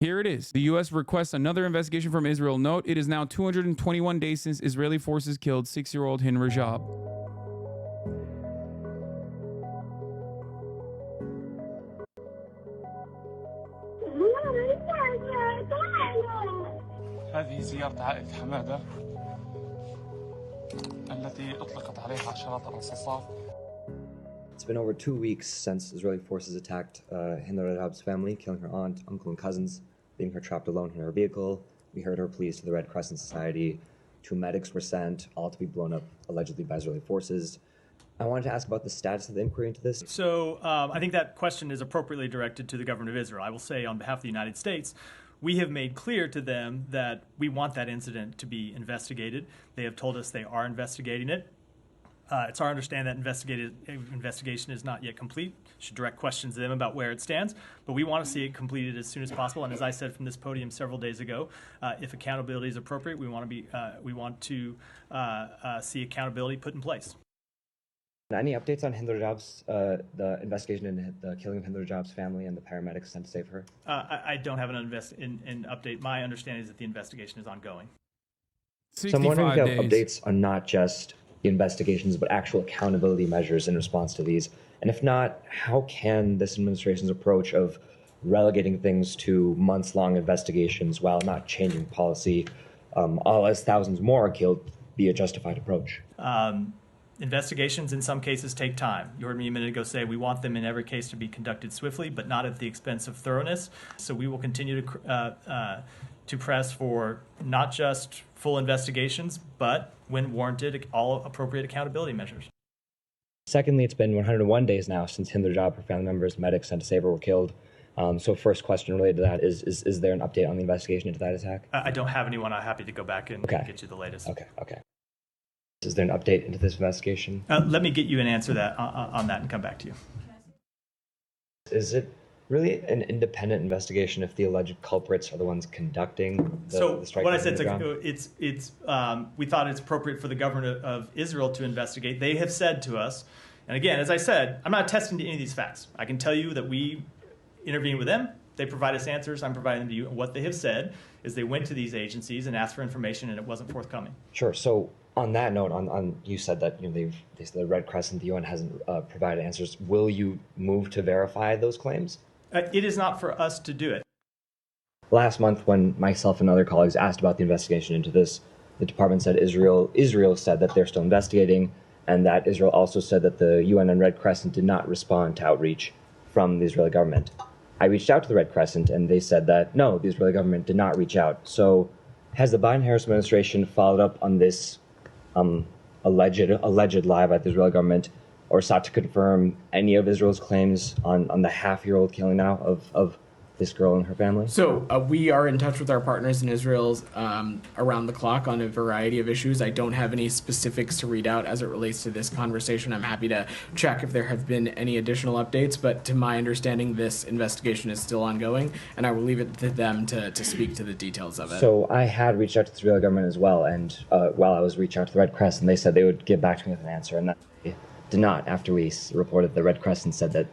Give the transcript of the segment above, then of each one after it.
Here it is. The U.S. requests another investigation from Israel. Note, it is now 221 days since Israeli forces killed 6-year-old Hind Rajab. هذه زيارة عائلة حمادة التي أطلقت عليها عشرات الرصاصات. It's been over 2 weeks since Israeli forces attacked Hind Rajab's family, killing her aunt, uncle, and cousins, leaving her trapped alone in her vehicle. We heard her pleas to the Red Crescent Society. 2 medics were sent, all to be blown up allegedly by Israeli forces. I wanted to ask about the status of the inquiry into this. So I think that question is appropriately directed to the government of Israel. I will say on behalf of the United States, we have made clear to them that we want that incident to be investigated. They have told us they are investigating it. It's our understanding that investigation is not yet complete. Should direct questions to them about where it stands, but we want to see it completed as soon as possible. And as I said from this podium several days ago, if accountability is appropriate, we want to see accountability put in place. Any updates on Hind Rajab's, the investigation into the killing of Hind Rajab's family and the paramedics sent to save her? I don't have an update. My understanding is that the investigation is ongoing. So I'm wondering if you have days. updates on not just the investigations, but actual accountability measures in response to these. And if not, how can this administration's approach of relegating things to months-long investigations while not changing policy, all as thousands more are killed, be a justified approach? Investigations in some cases take time. You heard me a minute ago say we want them in every case to be conducted swiftly, but not at the expense of thoroughness. So we will continue to press for not just full investigations, but when warranted, all appropriate accountability measures. Secondly, it's been 101 days now since Hind Rajab, her family members, medics sent to save her were killed. So first question related to that is there an update on the investigation into that attack? I don't have anyone. I'm happy to go back and get you the latest. Okay. Is there an update into this investigation? Let me get you an answer on that and come back to you. Is it really an independent investigation if the alleged culprits are the ones conducting the strike? What I said is we thought it's appropriate for the government of Israel to investigate. They have said to us, and again, as I said, I'm not attesting to any of these facts. I can tell you that we intervened with them. They provide us answers. I'm providing them to you. And what they have said is they went to these agencies and asked for information, and it wasn't forthcoming. Sure. So on that note, on you said that the Red Crescent, the UN hasn't provided answers. Will you move to verify those claims? It is not for us to do it. Last month, when myself and other colleagues asked about the investigation into this, the department said Israel said that they're still investigating, and that Israel also said that the UN and Red Crescent did not respond to outreach from the Israeli government. I reached out to the Red Crescent, and they said that no, the Israeli government did not reach out. So has the Biden-Harris administration followed up on this alleged lie about the Israeli government, or sought to confirm any of Israel's claims on the half-year-old killing now of this girl and her family? So we are in touch with our partners in Israel around the clock on a variety of issues. I don't have any specifics to read out as it relates to this conversation. I'm happy to check if there have been any additional updates, but to my understanding, this investigation is still ongoing, and I will leave it to them to speak to the details of it. So I had reached out to the Israeli government as well, and while I was reaching out to the Red Crescent, they said they would get back to me with an answer, and that they did not after we reported the Red Crescent said that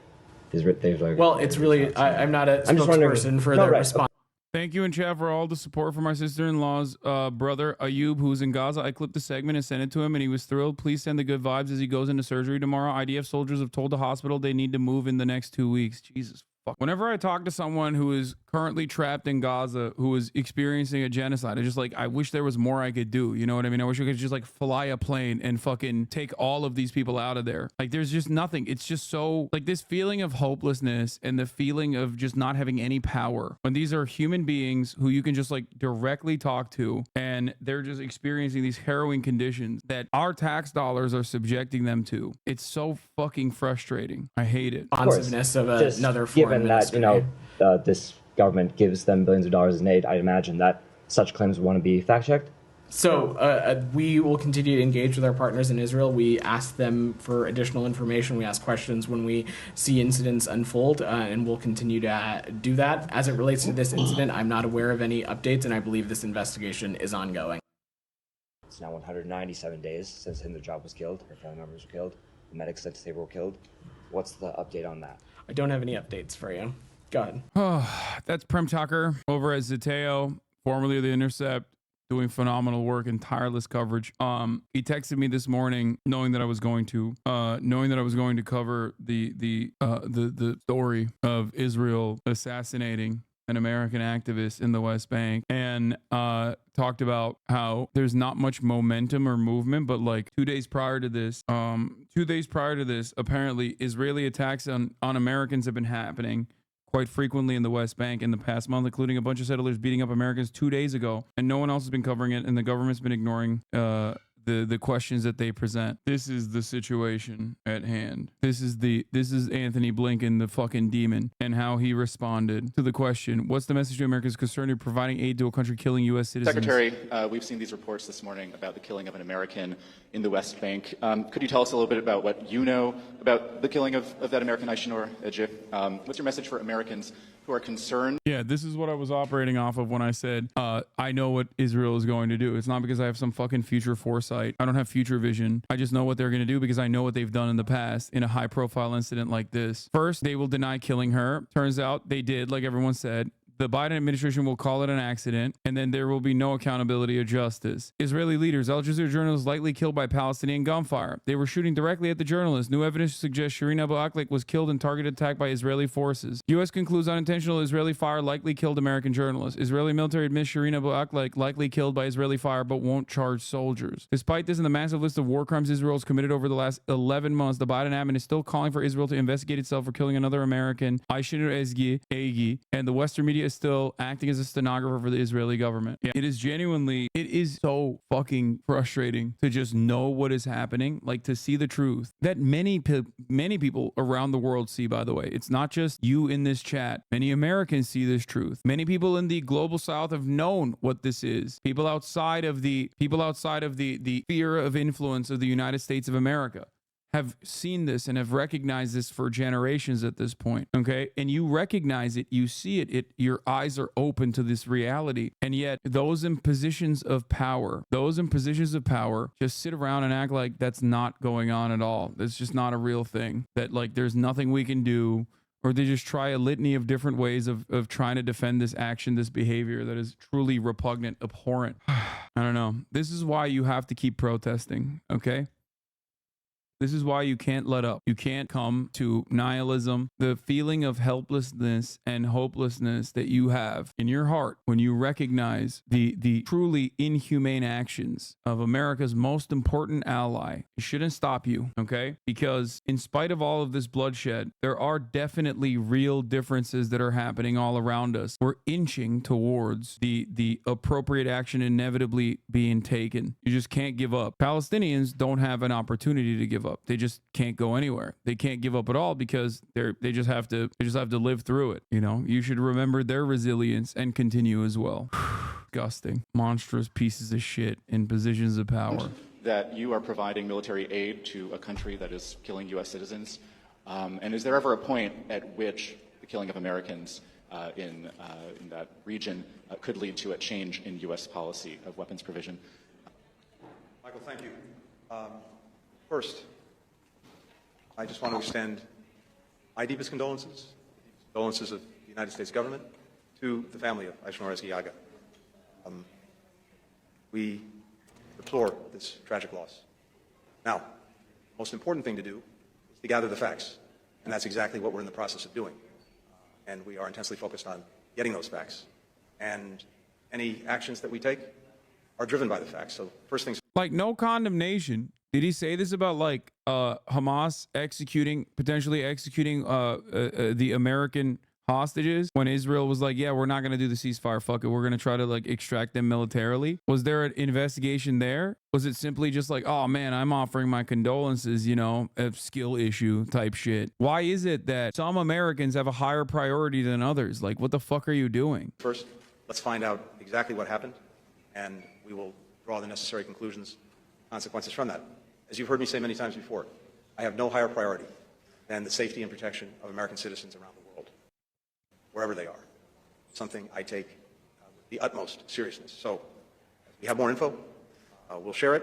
well, it's really, I'm not a spokesperson for the response. Thank you in chat for all the support for my sister-in-law's brother, Ayub, who's in Gaza. I clipped the segment and sent it to him, and he was thrilled. Please send the good vibes as he goes into surgery tomorrow. IDF soldiers have told the hospital they need to move in the next 2 weeks. Jesus fuck. Whenever I talk to someone who is currently trapped in Gaza, who is experiencing a genocide, I wish there was more I could do. You know what I mean? I wish I could just fly a plane and fucking take all of these people out of there. There's just nothing. It's just so this feeling of hopelessness and the feeling of just not having any power when these are human beings who you can just directly talk to, and they're just experiencing these harrowing conditions that our tax dollars are subjecting them to. It's so fucking frustrating. I hate it. Responsiveness of another foreign ministry. Given that, this government gives them billions of dollars in aid, I imagine that such claims want to be fact-checked? So we will continue to engage with our partners in Israel. We ask them for additional information. We ask questions when we see incidents unfold, and we'll continue to do that. As it relates to this incident, I'm not aware of any updates, and I believe this investigation is ongoing. It's now 197 days since Hind Rajab was killed, her family members were killed, the medics sent to save her were killed. What's the update on that? I don't have any updates for you. Go ahead. That's Prem Tucker over at Zeteo, formerly of The Intercept, doing phenomenal work and tireless coverage. He texted me this morning, knowing that I was going to cover the story of Israel assassinating an American activist in the West Bank, and talked about how there's not much momentum or movement, but like 2 days prior to this, apparently Israeli attacks on Americans have been happening quite frequently in the West Bank in the past month, including a bunch of settlers beating up Americans 2 days ago, and no one else has been covering it, and the government's been ignoring the questions that they present. This is the situation at hand. This is Anthony Blinken, the fucking demon, and how he responded to the question, what's the message to Americans concerning providing aid to a country killing U.S. citizens? Secretary, we've seen these reports this morning about the killing of an American in the West Bank. Could you tell us a little bit about what you know about the killing of that American, Aishinur Ejip? What's your message for Americans who are concerned? Yeah, this is what I was operating off of when I said, I know what Israel is going to do. It's not because I have some fucking future foresight. I don't have future vision. I just know what they're going to do because I know what they've done in the past in a high profile incident like this. First, they will deny killing her. Turns out they did, like everyone said. The Biden administration will call it an accident, and then there will be no accountability or justice. Israeli leaders, Al Jazeera journalists likely killed by Palestinian gunfire. They were shooting directly at the journalists. New evidence suggests Shireen Abu Akleh was killed in targeted attack by Israeli forces. U.S. concludes unintentional Israeli fire likely killed American journalists. Israeli military admits Shireen Abu Akleh likely killed by Israeli fire, but won't charge soldiers. Despite this and the massive list of war crimes Israel has committed over the last 11 months, the Biden admin is still calling for Israel to investigate itself for killing another American, Aishinur Egi, and the Western media is still acting as a stenographer for the Israeli government. Yeah. It is so fucking frustrating to just know what is happening, like to see the truth that many people around the world see, by the way. It's not just you in this chat. Many Americans see this truth. Many people in the global south have known what this is. People outside of the sphere of influence of the United States of America have seen this and have recognized this for generations at this point. Okay. And you recognize it, you see it, your eyes are open to this reality. And yet those in positions of power just sit around and act like that's not going on at all. That's just not a real thing, that like there's nothing we can do, or they just try a litany of different ways of trying to defend this action, this behavior that is truly repugnant, abhorrent. I don't know. This is why you have to keep protesting. Okay. This is why you can't let up. You can't come to nihilism. The feeling of helplessness and hopelessness that you have in your heart when you recognize the truly inhumane actions of America's most important ally, it shouldn't stop you, okay? Because in spite of all of this bloodshed, there are definitely real differences that are happening all around us. We're inching towards the appropriate action inevitably being taken. You just can't give up. Palestinians don't have an opportunity to give up. They just can't go anywhere. They can't give up at all because they just have to live through it. You know, you should remember their resilience and continue as well. Disgusting, monstrous pieces of shit in positions of power. That you are providing military aid to a country that is killing U.S. citizens, and is there ever a point at which the killing of Americans in that region could lead to a change in U.S. policy of weapons provision? Michael, thank you. First, I just want to extend my deepest condolences of the United States government to the family of Aishinur Ejip. We deplore this tragic loss. Now, the most important thing to do is to gather the facts, and that's exactly what we're in the process of doing. And we are intensely focused on getting those facts. And any actions that we take are driven by the facts. So first things... Like, no condemnation. Did he say this about like Hamas potentially executing the American hostages when Israel was like, yeah, we're not going to do the ceasefire, fuck it, we're going to try to like extract them militarily? Was there an investigation there? Was it simply just like, oh man, I'm offering my condolences, you know, a skill issue type shit? Why is it that some Americans have a higher priority than others? Like, what the fuck are you doing? First, let's find out exactly what happened, and we will draw the necessary conclusions, consequences from that. As you've heard me say many times before, I have no higher priority than the safety and protection of American citizens around the world, wherever they are. Something I take with the utmost seriousness. So, if we have more info, we'll share it,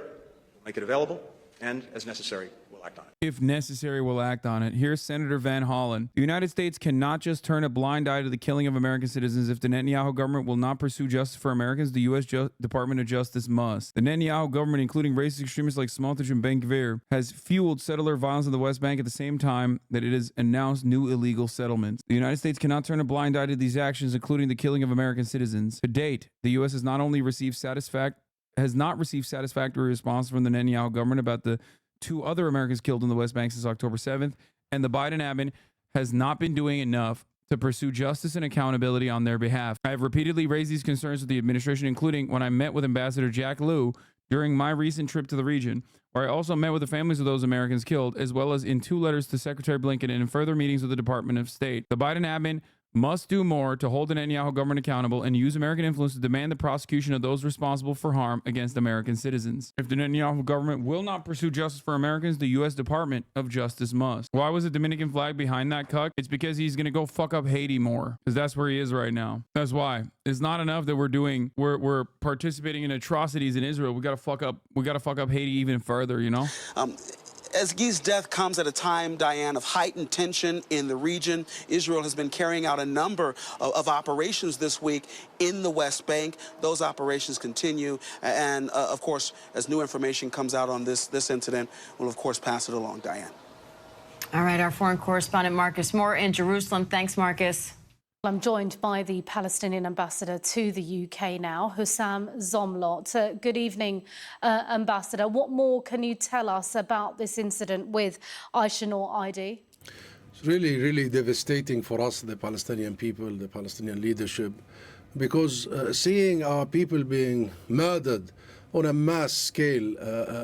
we'll make it available, and, as necessary, we'll act on it. If necessary, we'll act on it. Here's Senator Van Hollen. The United States cannot just turn a blind eye to the killing of American citizens. If the Netanyahu government will not pursue justice for Americans, the U.S. Department of Justice must. The Netanyahu government, including racist extremists like Smotrich and Ben-Gvir, has fueled settler violence in the West Bank at the same time that it has announced new illegal settlements. The United States cannot turn a blind eye to these actions, including the killing of American citizens. To date, the U.S. has not received satisfactory response from the Netanyahu government about the 2 other Americans killed in the West Bank since October 7th, and the Biden admin has not been doing enough to pursue justice and accountability on their behalf. I have repeatedly raised these concerns with the administration, including when I met with Ambassador Jack Lew during my recent trip to the region, where I also met with the families of those Americans killed, as well as in 2 letters to Secretary Blinken and in further meetings with the Department of State. The Biden admin must do more to hold the Netanyahu government accountable and use American influence to demand the prosecution of those responsible for harm against American citizens. If the Netanyahu government will not pursue justice for Americans, the U.S. Department of Justice must. Why was the Dominican flag behind that cuck? It's because he's going to go fuck up Haiti more, because that's where he is right now. That's why. It's not enough that we're participating in atrocities in Israel. We got to fuck up Haiti even further, you know? As Guy's death comes at a time, Diane, of heightened tension in the region. Israel has been carrying out a number of operations this week in the West Bank. Those operations continue. And, of course, as new information comes out on this incident, we'll, of course, pass it along, Diane. All right, our foreign correspondent Marcus Moore in Jerusalem. Thanks, Marcus. I'm joined by the Palestinian ambassador to the UK now, Hasan Zomlot. Good evening, Ambassador. What more can you tell us about this incident with Aisha ID? It's really, really devastating for us, the Palestinian people, the Palestinian leadership, because seeing our people being murdered on a mass scale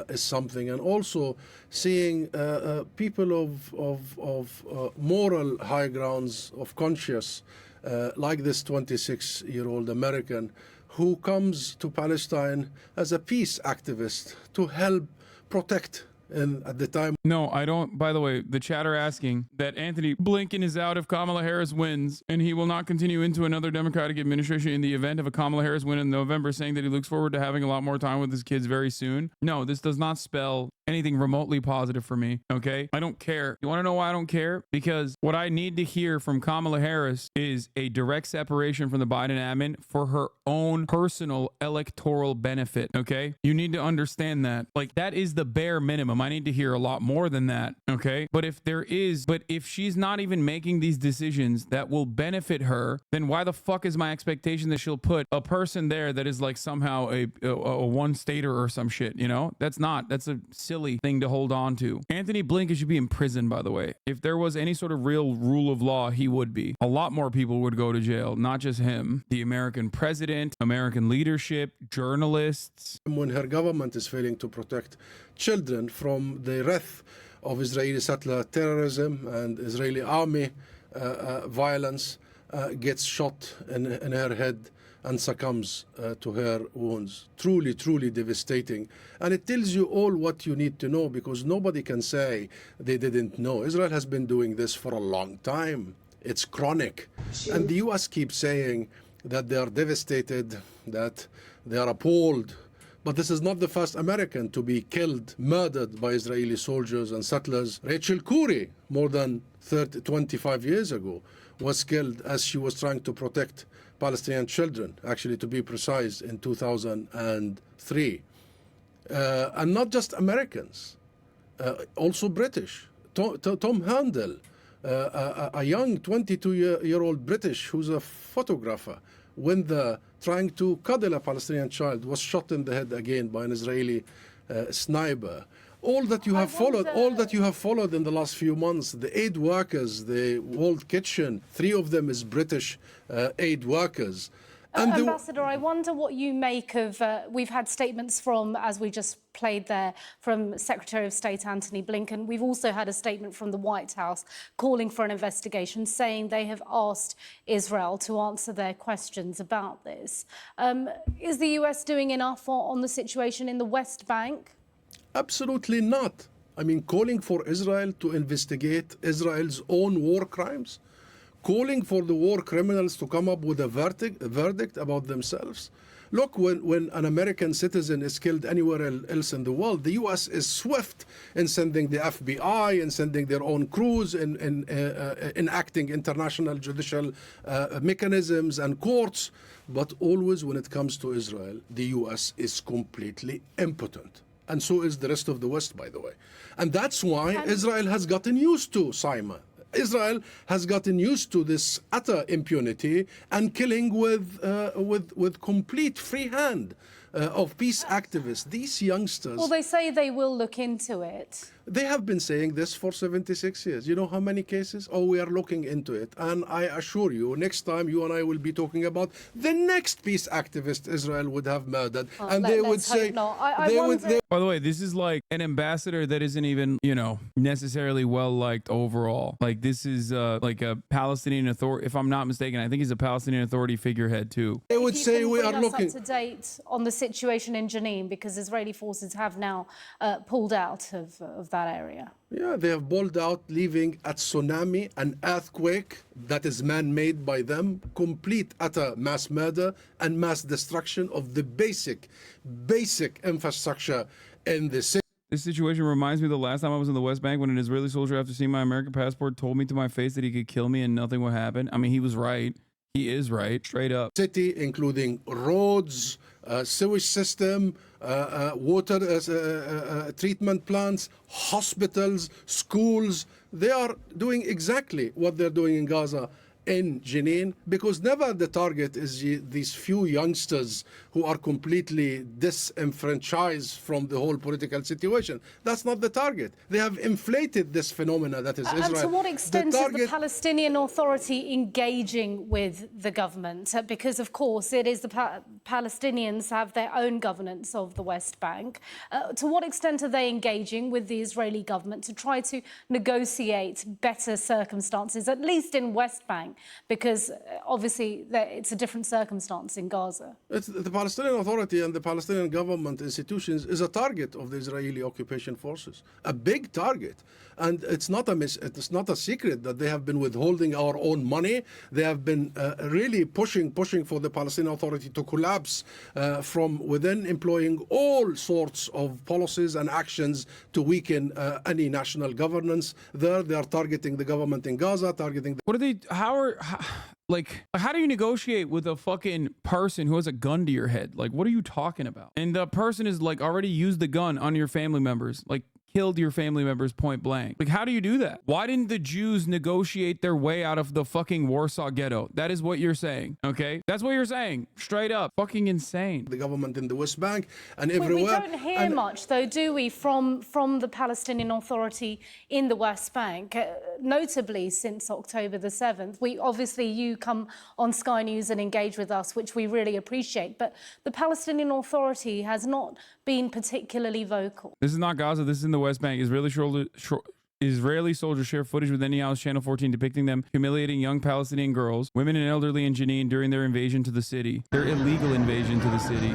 is something, and also seeing people of moral high grounds, of conscience, like this 26-year-old American who comes to Palestine as a peace activist to help protect. And at the time... No, I don't. By the way, the chat are asking that Anthony Blinken is out if Kamala Harris wins, and he will not continue into another Democratic administration in the event of a Kamala Harris win in November, saying that he looks forward to having a lot more time with his kids very soon. No, this does not spell anything remotely positive for me, okay? I don't care. You want to know why I don't care? Because what I need to hear from Kamala Harris is a direct separation from the Biden admin for her own personal electoral benefit, okay? You need to understand that. Like, that is the bare minimum. I need to hear a lot more than that, okay? But if she's not even making these decisions that will benefit her, then why the fuck is my expectation that she'll put a person there that is like somehow a one-stater or some shit, you know? That's a silly thing to hold on to. Anthony Blinken should be in prison, by the way. If there was any sort of real rule of law, he would be. A lot more people would go to jail, not just him. The American president, American leadership, journalists. When her government is failing to protect children from the wrath of Israeli settler terrorism and Israeli army violence, gets shot in her head and succumbs to her wounds. Truly, truly devastating. And it tells you all what you need to know, because nobody can say they didn't know. Israel has been doing this for a long time. It's chronic. And the U.S. keeps saying that they are devastated, that they are appalled. But this is not the first American to be killed, murdered by Israeli soldiers and settlers. Rachel Corrie, more than 25 years ago, was killed as she was trying to protect Palestinian children, actually to be precise, in 2003. And not just Americans, also British. Tom Handel, a young 22-year-old British who's a photographer, when trying to cuddle a Palestinian child, was shot in the head again by an Israeli sniper. All that you have followed in the last few months, the aid workers, the World Kitchen, 3 of them is British aid workers. And Ambassador, I wonder what you make of, we've had statements from, as we just played there, from Secretary of State Antony Blinken. We've also had a statement from the White House calling for an investigation, saying they have asked Israel to answer their questions about this. Is the US doing enough on the situation in the West Bank? Absolutely not. I mean, calling for Israel to investigate Israel's own war crimes, calling for the war criminals to come up with a verdict about themselves. Look, when an American citizen is killed anywhere else in the world, the U.S. is swift in sending the FBI and sending their own crews and enacting international judicial mechanisms and courts. But always when it comes to Israel, the U.S. is completely impotent. And so is the rest of the West, by the way. And that's why Israel has gotten used to Simon. Israel has gotten used to this utter impunity and killing with complete free hand of peace activists. These youngsters. Well, they say they will look into it. They have been saying this for 76 years. You know how many cases? Oh, we are looking into it. And I assure you, next time you and I will be talking about the next peace activist Israel would have murdered. And they would say... By the way, this is like an ambassador that isn't even, you know, necessarily well-liked overall. Like, this is like a Palestinian authority. If I'm not mistaken, I think he's a Palestinian Authority figurehead, too. They would say we are looking... Up to date on the situation in Jenin, because Israeli forces have now pulled out of that area. Yeah, they have pulled out, leaving a tsunami, an earthquake that is man-made by them, complete utter mass murder and mass destruction of the basic infrastructure in the city. This situation reminds me of the last time I was in the West Bank when an Israeli soldier, after seeing my American passport, told me to my face that he could kill me and nothing would happen. I mean, he was right. He is right, straight up. City, including roads, sewage system, water treatment plants, hospitals, schools. They are doing exactly what they're doing in Gaza in Jenin, because never the target is these few youngsters who are completely disenfranchised from the whole political situation. That's not the target. They have inflated this phenomena that is Israel. And to what extent is the Palestinian Authority engaging with the government? Because, of course, it is the Palestinians have their own governance of the West Bank. To what extent are they engaging with the Israeli government to try to negotiate better circumstances, at least in West Bank? Because obviously it's a different circumstance in Gaza. The Palestinian Authority and the Palestinian government institutions is a target of the Israeli occupation forces, a big target. And it's not a secret that they have been withholding our own money. They have been really pushing for the Palestinian Authority to collapse from within, employing all sorts of policies and actions to weaken any national governance. There, they are targeting the government in Gaza, targeting... How do you negotiate with a fucking person who has a gun to your head? Like, what are you talking about? And the person is like already used the gun on your family members, like killed your family members point blank. Like, how do you do that? Why didn't the Jews negotiate their way out of the fucking Warsaw Ghetto? That is what you're saying, okay? That's what you're saying, straight up. Fucking insane. The government in the West Bank and everywhere. We don't hear much, though, do we, from the Palestinian Authority in the West Bank, notably since October the 7th. Obviously, you come on Sky News and engage with us, which we really appreciate, but the Palestinian Authority has not been particularly vocal. This is not Gaza, this is in the West Bank. Israeli soldiers share footage with Netanyahu's Channel 14 depicting them humiliating young Palestinian girls, women and elderly in Jenin during their invasion to the city. Their illegal invasion to the city.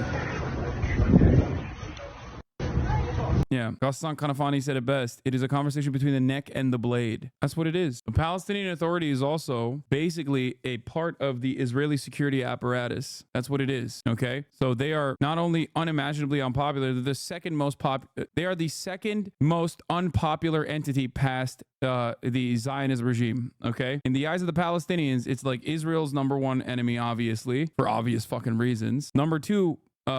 Yeah, Ghassan Kanafani said it best. It is a conversation between the neck and the blade. That's what it is. The Palestinian Authority is also basically a part of the Israeli security apparatus. That's what it is, okay? So they are not only unimaginably unpopular, they're the second most unpopular entity past the Zionist regime, okay? In the eyes of the Palestinians, it's like Israel's #1 enemy, obviously, for obvious fucking reasons. #2,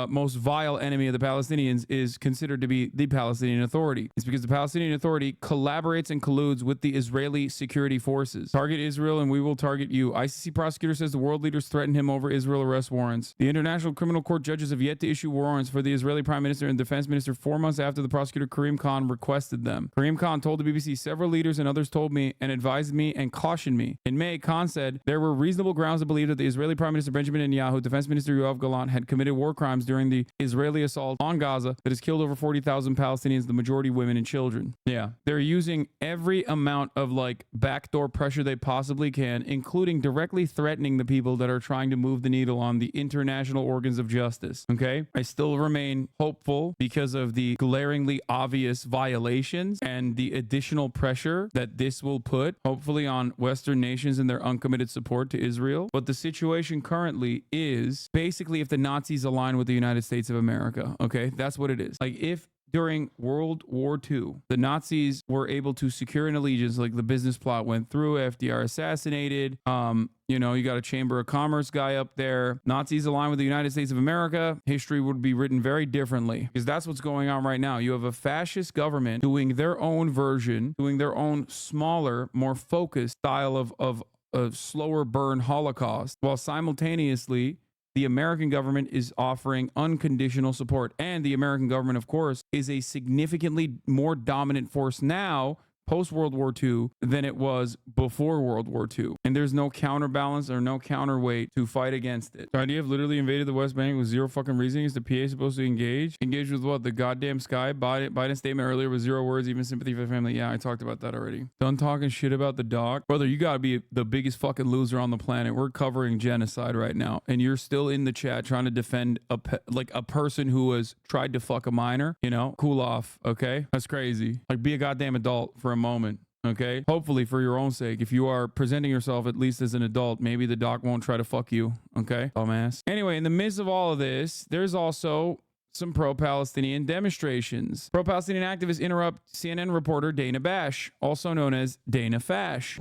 most vile enemy of the Palestinians is considered to be the Palestinian Authority. It's because the Palestinian Authority collaborates and colludes with the Israeli security forces. Target Israel and we will target you. ICC prosecutor says the world leaders threatened him over Israel arrest warrants. The International Criminal Court judges have yet to issue warrants for the Israeli Prime Minister and Defense Minister 4 months after the prosecutor Karim Khan requested them. Karim Khan told the BBC, several leaders and others told me and advised me and cautioned me. In May, Khan said there were reasonable grounds to believe that the Israeli Prime Minister Benjamin Netanyahu, Defense Minister Yoav Gallant had committed war crimes times during the Israeli assault on Gaza that has killed over 40,000 Palestinians, the majority women and children. Yeah, they're using every amount of like backdoor pressure they possibly can, including directly threatening the people that are trying to move the needle on the international organs of justice. Okay, I still remain hopeful because of the glaringly obvious violations and the additional pressure that this will put, hopefully, on Western nations and their uncommitted support to Israel. But the situation currently is basically if the Nazis align with the United States of America. Okay, that's what it is. Like if during World War II, the Nazis were able to secure an allegiance, like the business plot went through, FDR assassinated, you know, you got a Chamber of Commerce guy up there. Nazis align with the United States of America. History would be written very differently because that's what's going on right now. You have a fascist government doing their own version, doing their own smaller, more focused style of a slower burn Holocaust, while simultaneously the American government is offering unconditional support. And the American government, of course, is a significantly more dominant force now post-World War II than it was before World War II. And there's no counterbalance or no counterweight to fight against it. The idea of literally invaded the West Bank with zero fucking reasoning. Is the PA supposed to engage? Engage with what? The goddamn sky? Biden's statement earlier was 0 words, even sympathy for the family. Yeah, I talked about that already. Done talking shit about the doc. Brother, you gotta be the biggest fucking loser on the planet. We're covering genocide right now. And you're still in the chat trying to defend a person who has tried to fuck a minor. You know, cool off, okay? That's crazy. Like, be a goddamn adult for a moment, okay? Hopefully for your own sake, if you are presenting yourself at least as an adult, maybe the doc won't try to fuck you, okay? Dumbass. Anyway, in the midst of all of this, there's also some pro-Palestinian demonstrations. Pro-Palestinian activists interrupt CNN reporter Dana Bash, also known as Dana Fash.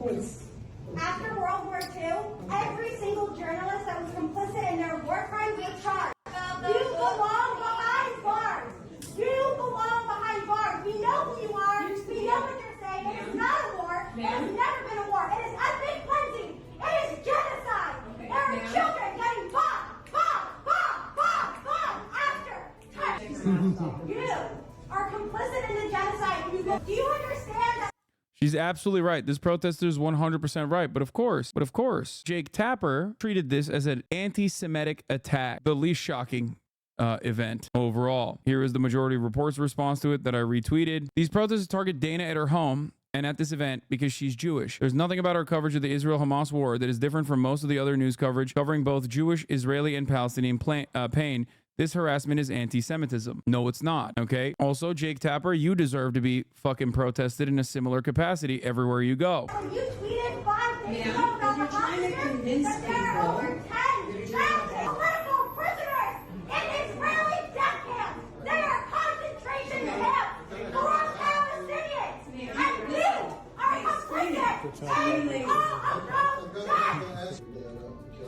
After World War II, every single journalist that was complicit in their war crimes was charged. You belong behind bars. You belong behind bars. We know who you are. We know what you're saying. It is not a war. It has never been a war. It is ethnic cleansing. It is genocide. There are children getting bombed after. You are complicit in the genocide. Do you understand that? She's absolutely right. This protester is 100% right. But of course, Jake Tapper treated this as an anti-Semitic attack, the least shocking event overall. Here is the majority of reports' response to it that I retweeted. These protesters target Dana at her home and at this event because she's Jewish. There's nothing about our coverage of the Israel-Hamas war that is different from most of the other news coverage covering both Jewish, Israeli, and Palestinian pain. This harassment is anti-Semitism. No, it's not, okay? Also, Jake Tapper, you deserve to be fucking protested in a similar capacity everywhere you go. You tweeted 5 days ago about the hostages that there are over 10,000 political prisoners in Israeli death camps. They are concentration camps for Palestinians. And you are complicit in all of those deaths.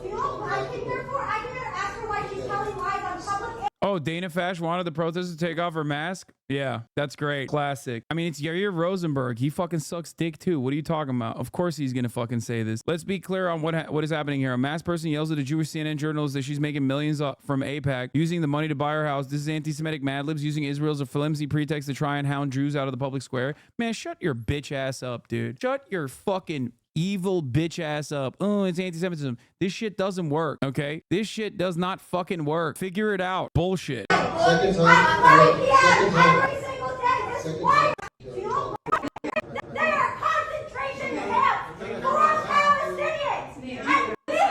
You know, I think therefore I can ask her why she's telling lies on public. Oh, Dana Fash wanted the protesters to take off her mask? Yeah, that's great. Classic. I mean, it's Yair Rosenberg. He fucking sucks dick too. What are you talking about? Of course he's gonna fucking say this. Let's be clear on what is happening here. A masked person yells at a Jewish CNN journalist that she's making millions from AIPAC using the money to buy her house. This is anti-Semitic Mad Libs using Israel as a flimsy pretext to try and hound Jews out of the public square. Man, shut your bitch ass up, dude. Shut your fucking evil bitch ass up. Oh, it's anti-Semitism. This shit doesn't work, okay? This shit does not fucking work. Figure it out. Bullshit. Second time. Every single day. This white. They are concentration camps for Palestinians. And you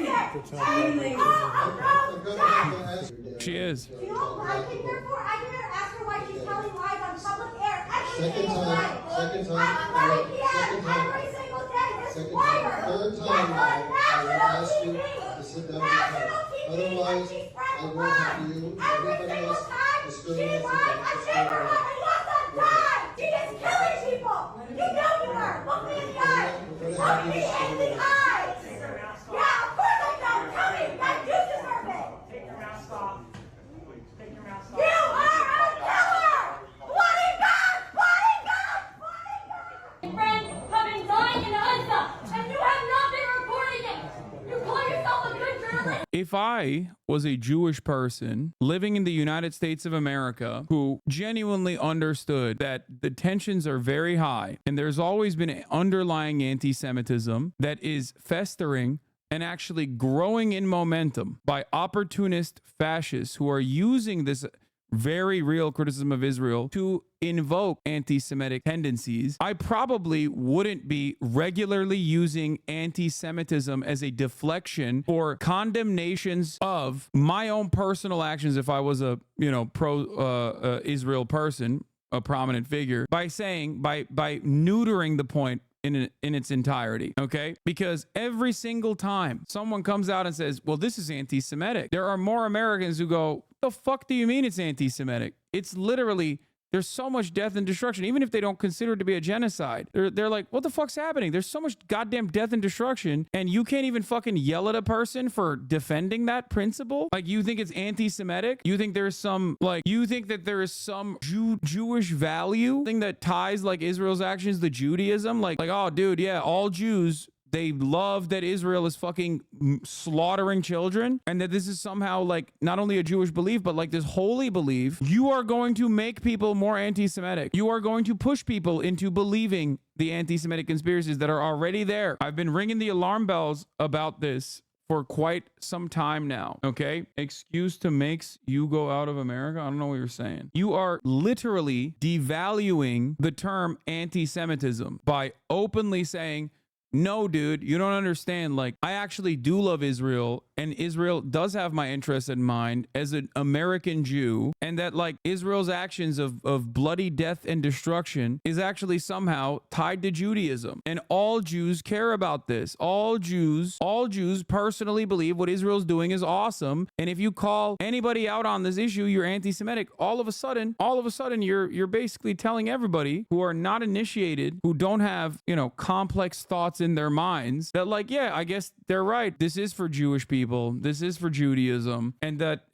are complicit in all of those deaths. She is. You know, I think therefore I can ask her why she's telling lies on public air. Everything is right. Second time. Every single day. This liar. Third time now. I will ask you TV. to sit down. National TV. Otherwise, She spreads I will lies. have you. Every Everybody single else time is she still in lies. I saved her life. And Hasan died. She is killing people. You know you are. Look me in the eyes. Look me in the eyes. Yeah, of course I don't. Tell me that you deserve it. Take your mask off. Take your mask off. You are a killer. Bloody God. Bloody God. Bloody God. Friends have been dying in Gaza, and you have not been reporting it. You call yourself a good journalist. If I was a Jewish person living in the United States of America who genuinely understood that the tensions are very high and there's always been underlying anti-Semitism that is festering and actually growing in momentum by opportunist fascists who are using this very real criticism of Israel to invoke anti-Semitic tendencies, I probably wouldn't be regularly using anti-Semitism as a deflection for condemnations of my own personal actions if I was a, pro-Israel person, a prominent figure, by neutering the point in its entirety, okay? Because every single time someone comes out and says, well, this is anti-Semitic, there are more Americans who go, the fuck do you mean it's anti-Semitic? It's literally, there's so much death and destruction, even if they don't consider it to be a genocide. They're like, what the fuck's happening? There's so much goddamn death and destruction, and you can't even fucking yell at a person for defending that principle? Like, you think it's anti-Semitic? You think there's some, you think that there is some Jewish value thing that ties, Israel's actions to Judaism? Like, oh, dude, yeah, all Jews, they love that Israel is fucking slaughtering children, and that this is somehow not only a Jewish belief, but this holy belief. You are going to make people more anti-Semitic. You are going to push people into believing the anti-Semitic conspiracies that are already there. I've been ringing the alarm bells about this for quite some time now, okay? Excuse to makes you go out of America? I don't know what you're saying. You are literally devaluing the term anti-Semitism by openly saying, no, dude, you don't understand. I actually do love Israel, and Israel does have my interests in mind as an American Jew, and that Israel's actions of bloody death and destruction is actually somehow tied to Judaism. And all Jews care about this. All Jews personally believe what Israel's doing is awesome. And if you call anybody out on this issue, you're anti-Semitic. All of a sudden, you're basically telling everybody who are not initiated, who don't have, complex thoughts in their minds, that yeah, I guess they're right. This is for Jewish people. This is for Judaism. And that,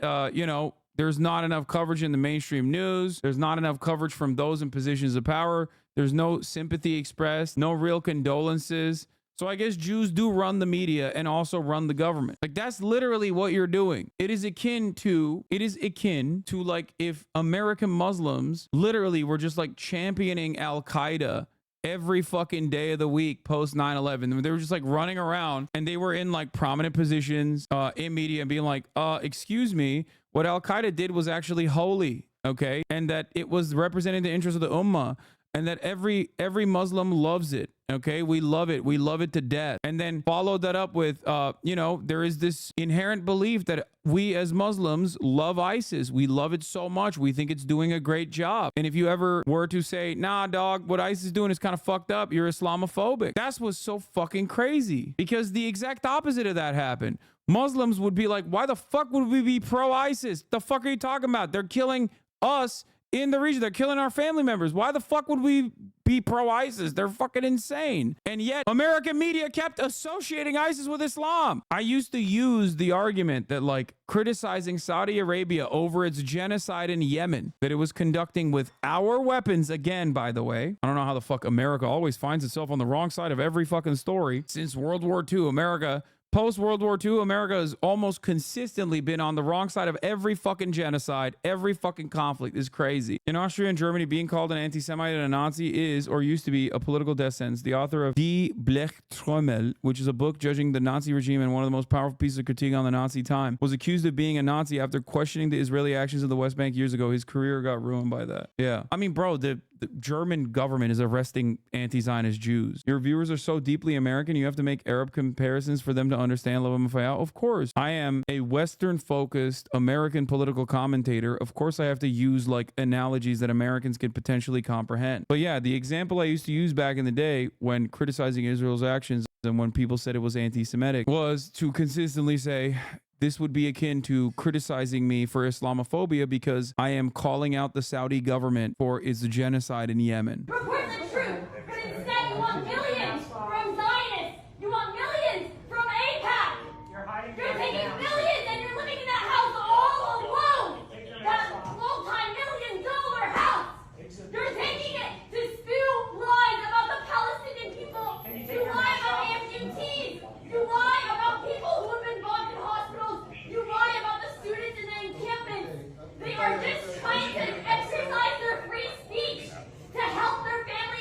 there's not enough coverage in the mainstream news. There's not enough coverage from those in positions of power. There's no sympathy expressed, no real condolences. So I guess Jews do run the media and also run the government. That's literally what you're doing. It is akin to if American Muslims literally were just championing Al-Qaeda every fucking day of the week post 9/11. They were just running around, and they were in prominent positions in media and being excuse me, what Al-Qaeda did was actually holy, okay? And that it was representing the interests of the ummah, and that every Muslim loves it, okay? We love it to death. And then followed that up with there is this inherent belief that we as Muslims love ISIS. We love it so much. We think it's doing a great job. And if you ever were to say, nah, dog, what ISIS is doing is kind of fucked up, you're Islamophobic. That's what's so fucking crazy, because the exact opposite of that happened. Muslims would be like, why the fuck would we be pro-ISIS? The fuck are you talking about? They're killing us in the region. They're killing our family members. Why the fuck would we be pro-ISIS? They're fucking insane. And yet American media kept associating ISIS with Islam. I used to use the argument that criticizing Saudi Arabia over its genocide in Yemen that it was conducting with our weapons, again, by the way. I don't know how the fuck America always finds itself on the wrong side of every fucking story. Since World War II, post-World War II, America has almost consistently been on the wrong side of every fucking genocide, every fucking conflict. Is crazy. In Austria and Germany, being called an anti-Semite and a Nazi is, or used to be, a political death sentence. The author of Die Blechtrommel, which is a book judging the Nazi regime and one of the most powerful pieces of critique on the Nazi time, was accused of being a Nazi after questioning the Israeli actions in the West Bank years ago. His career got ruined by that. Yeah. I mean, bro, the German government is arresting anti-Zionist Jews. Your viewers are so deeply American, you have to make Arab comparisons for them to understand Love and Fayal. Of course, I am a Western-focused American political commentator. Of course, I have to use analogies that Americans can potentially comprehend. But yeah, the example I used to use back in the day when criticizing Israel's actions and when people said it was anti-Semitic was to consistently say, this would be akin to criticizing me for Islamophobia because I am calling out the Saudi government for its genocide in Yemen. Report the truth, but instead you want millions from Zionists. You want millions from AIPAC. You're taking millions and you're living in that house all alone. That multi-million-dollar house. You're taking it to spew lies about the Palestinian people. You lie about amputees. You lie about people who have been bombed in hospitals. You lie about the students in the encampments. They are just trying to exercise their free speech to help their family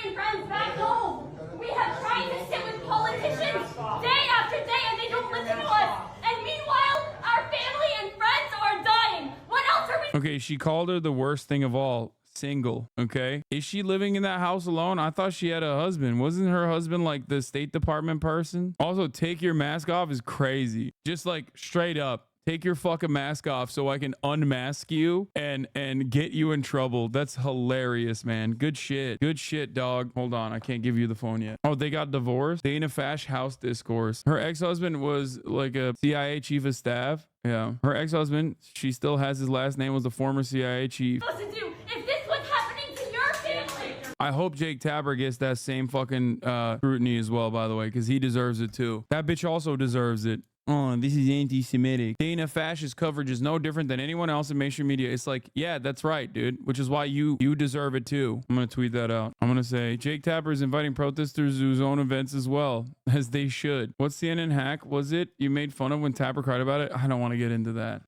Okay, she called her the worst thing of all. Single. Okay, is she living in that house alone? I thought she had a husband. Wasn't her husband like the State Department person? Also, take your mask off is crazy. Just like straight up, take your fucking mask off so I can unmask you and get you in trouble. That's hilarious, man. Good shit. Good shit, dog. Hold on, I can't give you the phone yet. Oh, they got divorced. Dana Fash house discourse. Her ex-husband was like a CIA chief of staff. Yeah, her ex-husband, she still has his last name, was the former CIA chief. Supposed to do if this was happening to your family. I hope Jake Tapper gets that same fucking scrutiny as well, by the way, because he deserves it too. That bitch also deserves it. Oh, this is anti-Semitic. Dana Fash's coverage is no different than anyone else in mainstream media. It's like, yeah, that's right, dude. Which is why you deserve it too. I'm gonna tweet that out. I'm gonna say Jake Tapper is inviting protesters to his own events as well, as they should. What CNN hack was it you made fun of when Tapper cried about it? I don't want to get into that.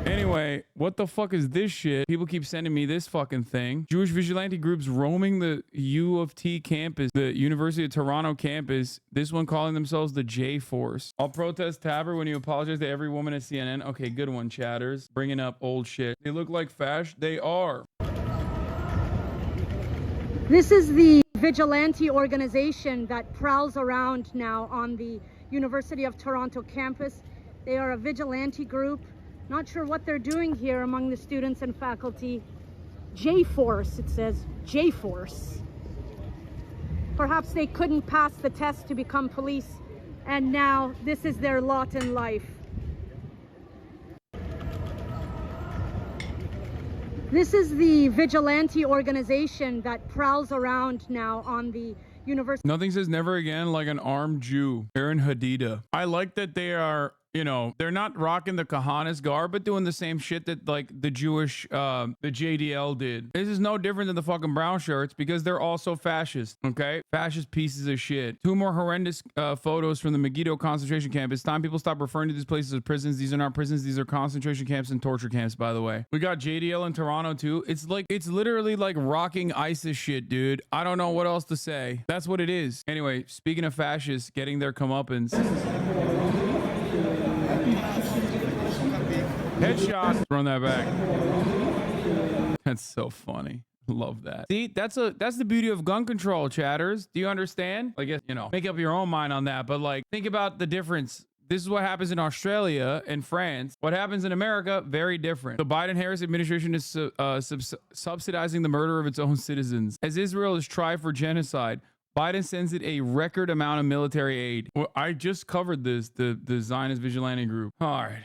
Anyway, what the fuck is this shit? People keep sending me this fucking thing. Jewish vigilante groups roaming the U of T campus, the University of Toronto campus. This one calling themselves the JForce. I'll protest Tabber when you apologize to every woman at CNN. Okay, good one, chatters. Bringing up old shit. They look like Fash. They are. This is the vigilante organization that prowls around now on the University of Toronto campus. They are a vigilante group. Not sure what they're doing here among the students and faculty. JForce, it says. JForce. Perhaps they couldn't pass the test to become police, and now this is their lot in life. This is the vigilante organization that prowls around now on the university. Nothing says never again like an armed Jew. Aaron Hadida. I like that they are, you know, they're not rocking the Kahanas garb, but doing the same shit that like the Jewish, the JDL did. This is no different than the fucking brown shirts because they're also fascist, okay? Fascist pieces of shit. Two more horrendous photos from the Megiddo concentration camp. It's time people stop referring to these places as prisons. These are not prisons. These are concentration camps and torture camps, by the way. We got JDL in Toronto too. It's like, it's literally like rocking ISIS shit, dude. I don't know what else to say. That's what it is. Anyway, speaking of fascists getting their comeuppance. Headshot. Run that back. That's so funny. Love that. See, that's the beauty of gun control, chatters. Do you understand? I guess, you know, make up your own mind on that, but like think about the difference. This is what happens in Australia and France. What happens in America, very different. The Biden-Harris administration is subsidizing the murder of its own citizens. As Israel is tried for genocide, Biden sends it a record amount of military aid. Well, I just covered this, the Zionist vigilante group. All right.